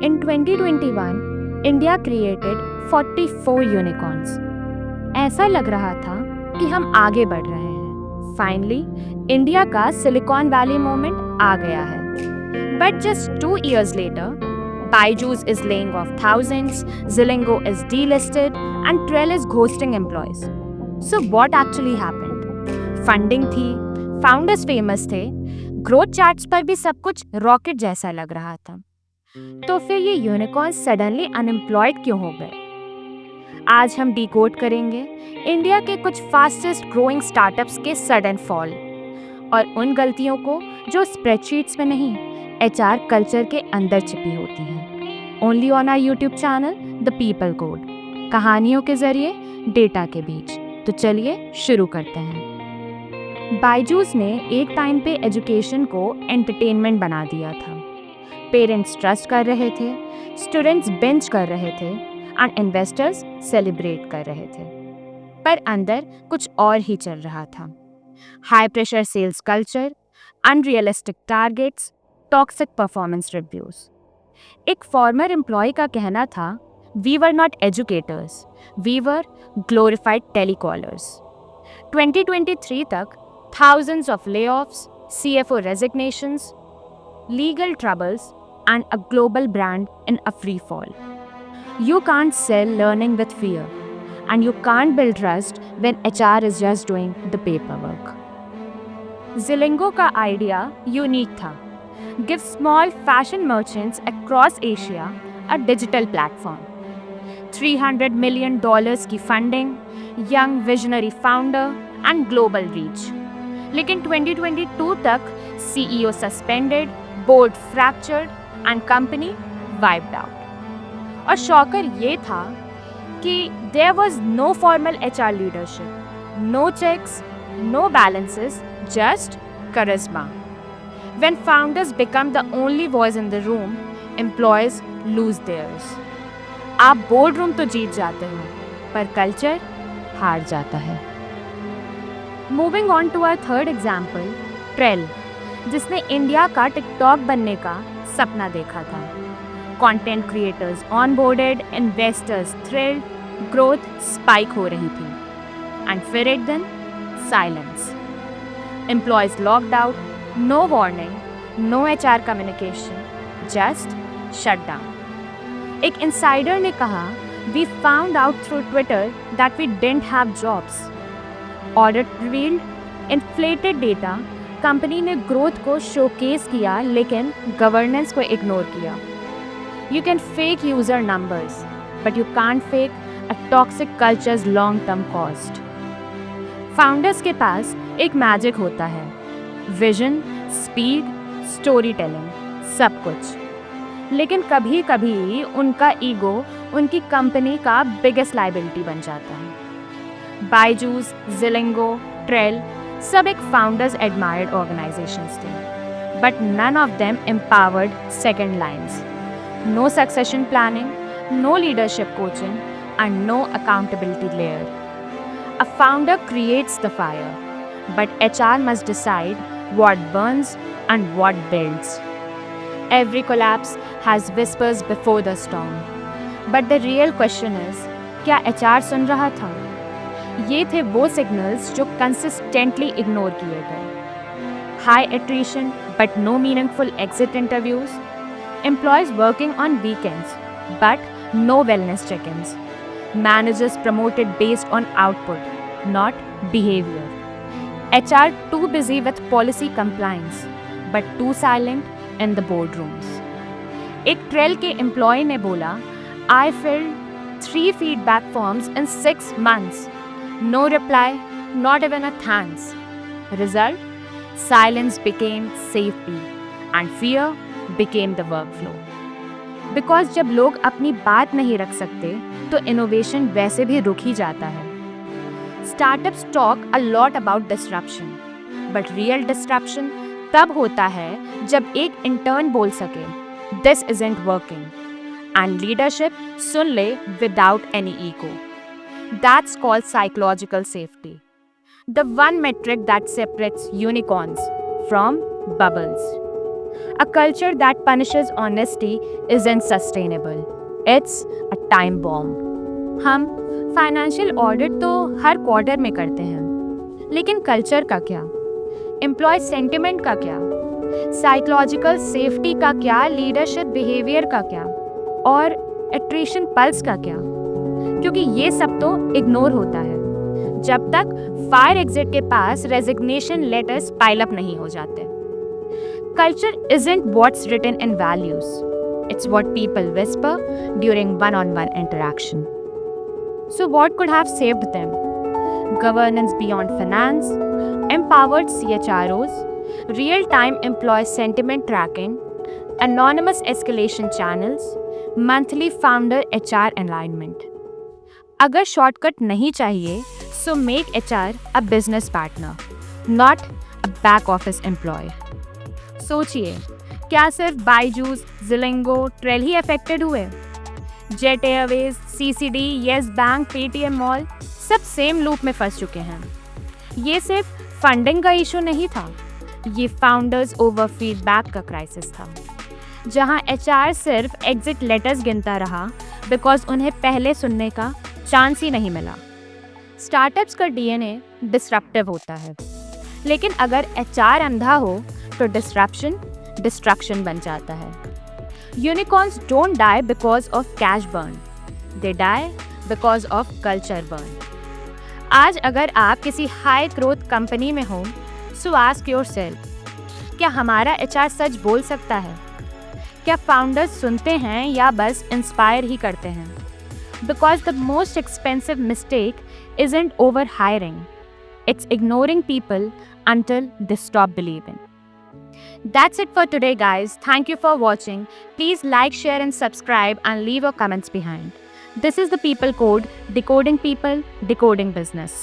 In 2021, India created 44 unicorns. ऐसा लग रहा था कि हम आगे बढ़ रहे हैं. Finally, इंडिया का सिलिकॉन वैली मोमेंट आ गया है. But just 2 years later, Byju's is laying off thousands, Zilingo is delisted, and Trell is ghosting employees. So what actually happened? Funding थी, founders famous थे, growth charts पर भी सब कुछ rocket जैसा लग रहा था. तो फिर ये यूनिकॉर्न सडनली अनएम्प्लॉयड क्यों हो गए? आज हम डिकोड करेंगे इंडिया के कुछ फास्टेस्ट ग्रोइंग स्टार्टअप्स के सडन फॉल और उन गलतियों को जो स्प्रेडशीट्स में नहीं, एचआर कल्चर के अंदर छिपी होती हैं. Only on our YouTube channel the people code, कहानियों के जरिए डेटा के बीच. तो चलिए शुरू करते हैं. बायजूस ने एक टाइम पे एजुकेशन को एंटरटेनमेंट बना दिया था. पेरेंट्स ट्रस्ट कर रहे थे, स्टूडेंट्स बेंच कर रहे थे एंड इन्वेस्टर्स सेलिब्रेट कर रहे थे. पर अंदर कुछ और ही चल रहा था. High pressure sales culture, unrealistic targets, toxic performance reviews. एक फॉर्मर एम्प्लॉय का कहना था, we were not educators, we were glorified telecallers. 2023 तक thousands of layoffs, CFO resignations, legal troubles, and a global brand in a free fall. You can't sell learning with fear, and you can't build trust when HR is just doing the paperwork. Zilingo का idea unique था. Give small fashion merchants across Asia a digital platform. $300 million की funding, young visionary founder and global reach. लेकिन 2022 तक CEO suspended, board fractured and company wiped out. और shocker ये था कि there was no formal HR leadership, no checks, no balances, just charisma. When founders become the only voice in the room, employees lose theirs. आप board room तो जीत जाते हो, पर कल्चर हार जाता है. Moving on to our third example, trail, जिसने इंडिया का टिकटॉक बनने का सपना देखा था. Content creators onboarded, investors thrilled, growth spike हो रही थी. एंड फिर एक दिन साइलेंस. Employees locked out, no warning, no HR communication, just shut down. एक इंसाइडर ने कहा, we found out through Twitter that we didn't have jobs. Audit revealed inflated data. Company ने ग्रोथ को शोकेस किया लेकिन गवर्नेंस को इग्नोर किया. You can fake user numbers, but you can't fake a toxic culture's long-term cost. Founders के पास एक magic होता है, विजन, स्पीड, स्टोरी टेलिंग, सब कुछ. लेकिन कभी कभी उनका ईगो उनकी कंपनी का बिगेस्ट लाइबिलिटी बन जाता है. बायजूस, जिलिंगो, ट्रेल सब एक फाउंडर्स एडमायर्ड ऑर्गेनाइजेशंस थे, but none of them empowered second lines. No succession planning, no leadership coaching and no accountability layer. A founder creates the fire, but HR must decide what burns and what builds. Every collapse has whispers before the storm. But the real question is, क्या HR सुन रहा था? ये थे वो signals जो consistently ignore किए गए. High attrition but no meaningful exit interviews. Employees working on weekends but no wellness check-ins. Managers promoted based on output, not behavior. HR too busy with policy compliance, but too silent in the boardrooms. एक trail के employ ने बोला, I filled 3 feedback forms in 6 months. No reply, not even a thanks. Result? Silence became safety and fear became the workflow. Because जब लोग अपनी बात नहीं रख सकते तो इनोवेशन वैसे भी रुक ही जाता है. Startups talk a lot about disruption, but real disruption तब होता है जब एक इंटर्न बोल सके, this isn't working, and leadership सुन ले without any ego. That's called psychological safety. The one metric that separates unicorns from bubbles. A culture that punishes honesty isn't sustainable. It's a time bomb. हम financial audit तो हर quarter में करते हैं, लेकिन culture का क्या? Employ sentiment का क्या? साइकोलॉजिकल सेफ्टी का क्या? लीडरशिप बिहेवियर का क्या? और एट्रिशन पल्स का क्या? क्योंकि ये सब तो इग्नोर होता है जब तक फायर एग्जिट के पास रेजिग्नेशन लेटर्स पाइल अप नहीं हो जाते। Culture isn't what's written in values. It's what people whisper during one-on-one interaction. So what could have saved them? Governance beyond finance, empowered CHROs, real-time employee sentiment tracking, anonymous escalation channels, monthly founder HR alignment. अगर shortcut नहीं चाहिए, so make HR a business partner, not a back office employee. सोचिए, क्या सिर्फ Byju's, ज़िलिंगो, trail ही affected हुए? Jet Airways, CCD, yes bank, Paytm mall सब same loop में फंस चुके हैं। ये सिर्फ फंडिंग का इशू नहीं था, ये फाउंडर्स ओवर फीडबैक का क्राइसिस था, जहां एचआर सिर्फ एग्जिट लेटर्स गिनता रहा बिकॉज उन्हें पहले सुनने का चांस ही नहीं मिला। स्टार्टअप्स का डीएनए डिसरप्टिव होता है, लेकिन अगर एचआर अंधा हो तो डिस्ट्रक्शन बन जाता है। Unicorns don't die because of cash burn, they die because of culture burn. आज अगर आप किसी हाई ग्रोथ कंपनी में हो, सो आस्क योरसेल्फ, क्या हमारा एचआर सच बोल सकता है? क्या फाउंडर्स सुनते हैं या बस इंस्पायर ही करते हैं? Because the most expensive mistake isn't over hiring, it's ignoring people until they stop believing. That's it for today, guys. Thank you for watching. Please like, share and subscribe and leave your comments behind. This is the People Code, decoding people, decoding business.